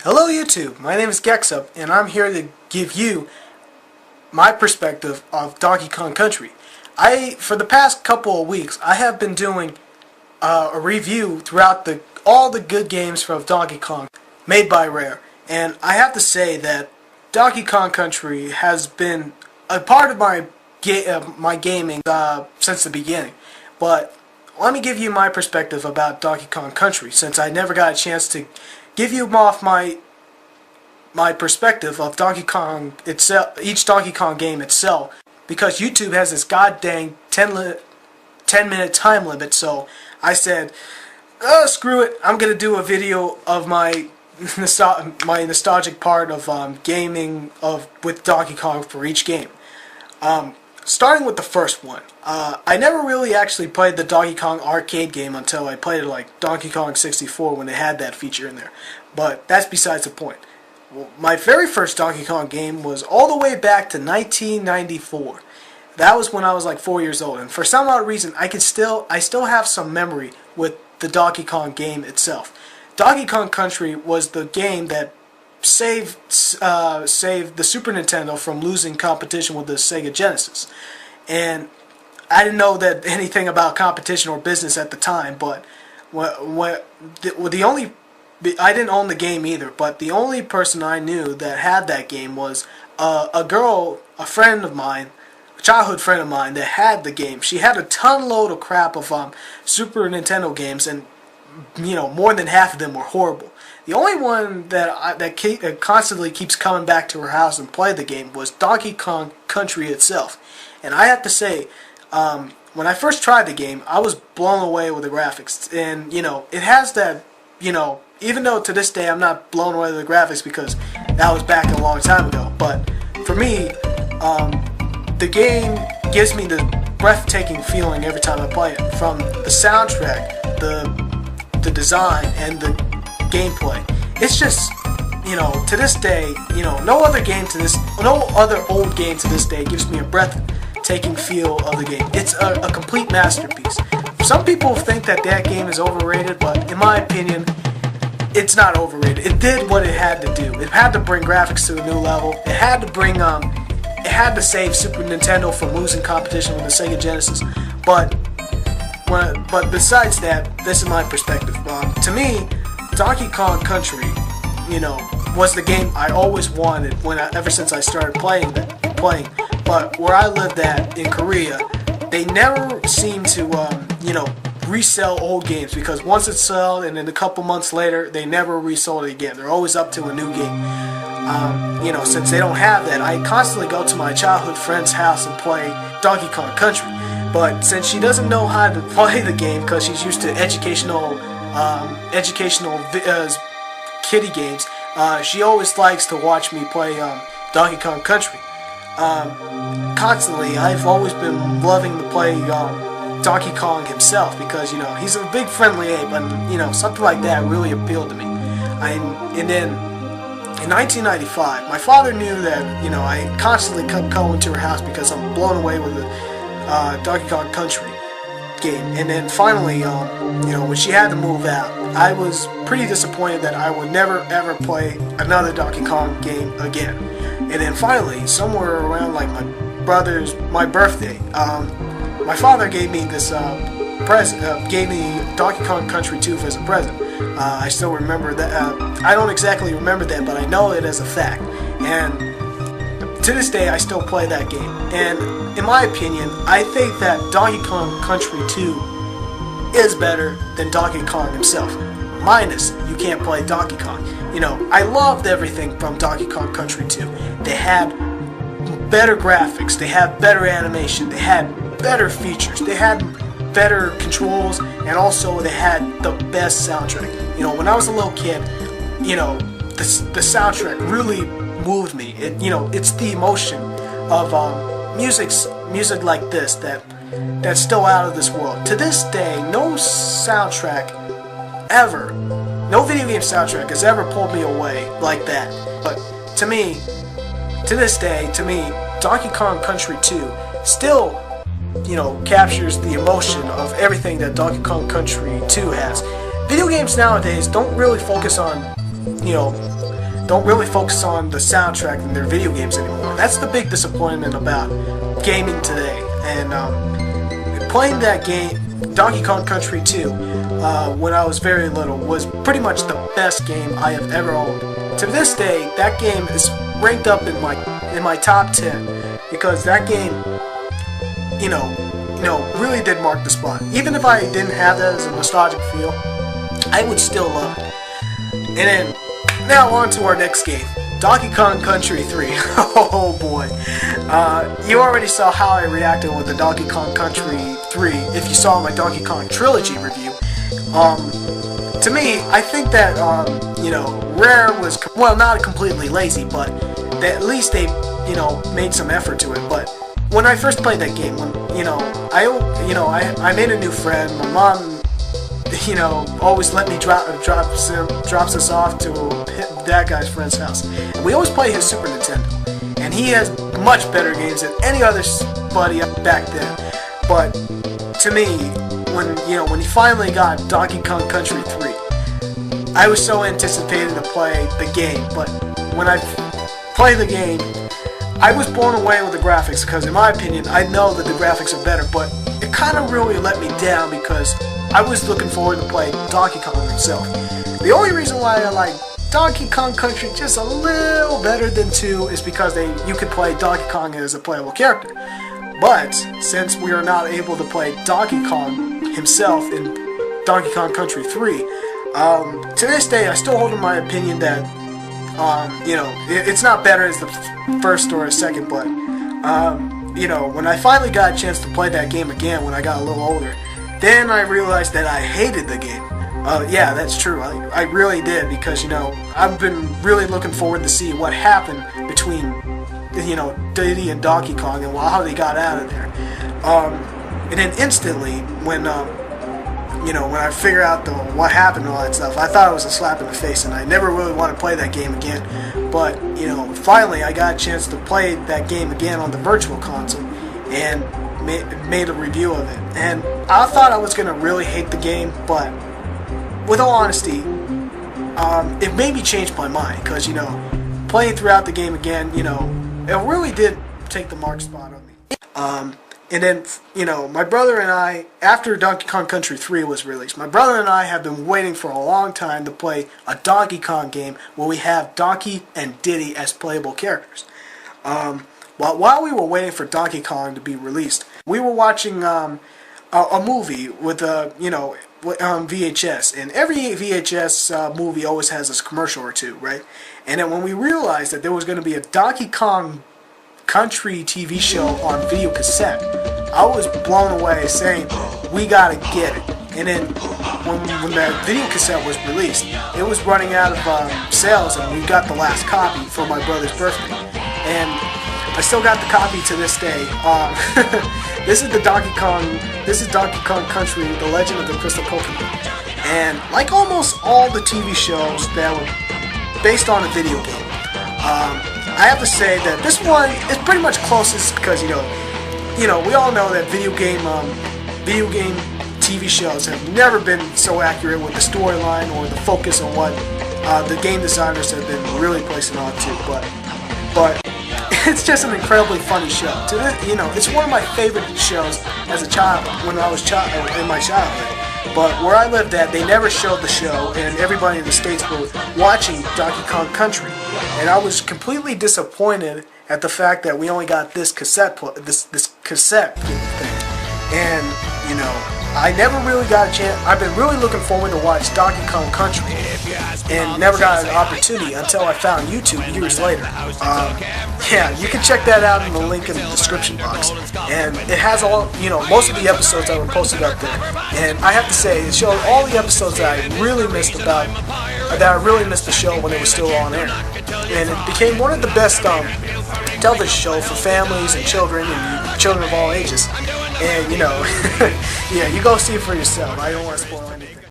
Hello YouTube, my name is Gexup and I'm here to give you my perspective of Donkey Kong Country. For the past couple of weeks, I have been doing a review throughout all the good games from Donkey Kong made by Rare. And I have to say that Donkey Kong Country has been a part of my gaming since the beginning. But let me give you my perspective about Donkey Kong Country, since I never got a chance to give you off my perspective of Donkey Kong itself, each Donkey Kong game itself, because YouTube has this goddamn 10-minute time limit. So I said, screw it, I'm gonna do a video of my nostalgic part of gaming with Donkey Kong for each game. Starting with the first one, I never really actually played the Donkey Kong arcade game until I played it like Donkey Kong 64 when they had that feature in there. But that's besides the point. Well, my very first Donkey Kong game was all the way back to 1994. That was when I was like 4 years old, and for some odd reason I still have some memory with the Donkey Kong game itself. Donkey Kong Country was the game that saved the Super Nintendo from losing competition with the Sega Genesis. And I didn't know that anything about competition or business at the time, but I didn't own the game either, but the only person I knew that had that game was a friend of mine, a childhood friend of mine that had the game. She had a ton load of crap of Super Nintendo games, and more than half of them were horrible. The only one that constantly keeps coming back to her house and play the game was Donkey Kong Country itself. And I have to say, when I first tried the game, I was blown away with the graphics. And, it has that, even though to this day I'm not blown away with the graphics because that was back a long time ago. But for me, the game gives me the breathtaking feeling every time I play it. From the soundtrack, the design, and the gameplay. It's just, to this day, no other old game to this day gives me a breathtaking feel of the game. It's a complete masterpiece. Some people think that game is overrated, but in my opinion, it's not overrated. It did what it had to do. It had to bring graphics to a new level. It had to save Super Nintendo from losing competition with the Sega Genesis. But besides that, this is my perspective. To me, Donkey Kong Country, was the game I always wanted ever since I started playing. But where I lived in Korea, they never seem to, resell old games, because once it's sold and then a couple months later, they never resold it again. They're always up to a new game. Since they don't have that, I constantly go to my childhood friend's house and play Donkey Kong Country. But since she doesn't know how to play the game because she's used to educational kiddie games, she always likes to watch me play Donkey Kong Country. Constantly, I've always been loving to play Donkey Kong himself because, he's a big friendly ape, and, something like that really appealed to me. And then, in 1995, my father knew that, I constantly kept going to her house because I'm blown away with the Donkey Kong Country game. And then finally, when she had to move out, I was pretty disappointed that I would never ever play another Donkey Kong game again. And then finally, somewhere around like my birthday, my father gave me this gave me Donkey Kong Country 2 as a present. I still remember that. I don't exactly remember that, but I know it as a fact. And to this day, I still play that game. And in my opinion, I think that Donkey Kong Country 2 is better than Donkey Kong himself. Minus, you can't play Donkey Kong. I loved everything from Donkey Kong Country 2. They had better graphics, they had better animation, they had better features, they had better controls, and also they had the best soundtrack. When I was a little kid, the soundtrack really moved me. It's the emotion of music like this that's still out of this world. To this day, no video game soundtrack has ever pulled me away like that. But to this day, Donkey Kong Country 2 still, captures the emotion of everything that Donkey Kong Country 2 has. Video games nowadays don't really focus on, don't really focus on the soundtrack in their video games anymore. That's the big disappointment about gaming today. And playing that game, Donkey Kong Country 2, when I was very little, was pretty much the best game I have ever owned. To this day, that game is ranked up in my top 10 because that game, really did mark the spot. Even if I didn't have that as a nostalgic feel, I would still love it. And then, now on to our next game, Donkey Kong Country 3. Oh boy. You already saw how I reacted with the Donkey Kong Country 3 if you saw my Donkey Kong Trilogy review. To me, I think that, Rare was, well, not completely lazy, but at least they, made some effort to it. But when I first played that game, I made a new friend. My mom, always let me drops us off to that guy's friend's house. And we always play his Super Nintendo. And he has much better games than any other buddy back then. But to me, when he finally got Donkey Kong Country 3, I was so anticipated to play the game. But when I played the game, I was blown away with the graphics because, in my opinion, I know that the graphics are better, but it kind of really let me down because I was looking forward to play Donkey Kong himself. The only reason why I like Donkey Kong Country just a little better than 2 is because you could play Donkey Kong as a playable character. But since we are not able to play Donkey Kong himself in Donkey Kong Country 3, to this day I still hold in my opinion that it's not better as the first or second, but when I finally got a chance to play that game again when I got a little older, then I realized that I hated the game. Yeah, that's true. I really did because, I've been really looking forward to see what happened between, Diddy and Donkey Kong and how they got out of there. And then instantly, when I figured out what happened and all that stuff, I thought it was a slap in the face and I never really want to play that game again. But, finally I got a chance to play that game again on the Virtual Console and made a review of it. And I thought I was going to really hate the game, but with all honesty, it made me change my mind because, playing throughout the game again, it really did take the mark spot on me. And then, my brother and I, after Donkey Kong Country 3 was released, my brother and I have been waiting for a long time to play a Donkey Kong game where we have Donkey and Diddy as playable characters. While we were waiting for Donkey Kong to be released, we were watching a movie with VHS, and every VHS movie always has a commercial or two, right? And then when we realized that there was going to be a Donkey Kong Country TV show on video cassette, I was blown away, saying, we gotta get it. And then when the video cassette was released, it was running out of sales, and we got the last copy for my brother's birthday. And I still got the copy to this day. This is Donkey Kong Country, The Legend of the Crystal Pokemon. And like almost all the TV shows that were based on a video game, I have to say that this one is pretty much closest because we all know that video game TV shows have never been so accurate with the storyline or the focus on what the game designers have been really placing on to. But it's just an incredibly funny show. It's one of my favorite shows as a child when I was in my childhood. But where I lived at, they never showed the show, and everybody in the States were watching Donkey Kong Country. And I was completely disappointed at the fact that we only got this cassette thing. And, I never really got a chance. I've been really looking forward to watch Donkey Kong Country, and never got an opportunity until I found YouTube years later. Yeah, you can check that out in the link in the description box. And it has all, most of the episodes that were posted up there. And I have to say, it showed all the episodes that I really missed the show when it was still on air. And it became one of the best television shows for families and children of all ages. And, yeah, you go see it for yourself. I don't want to spoil anything.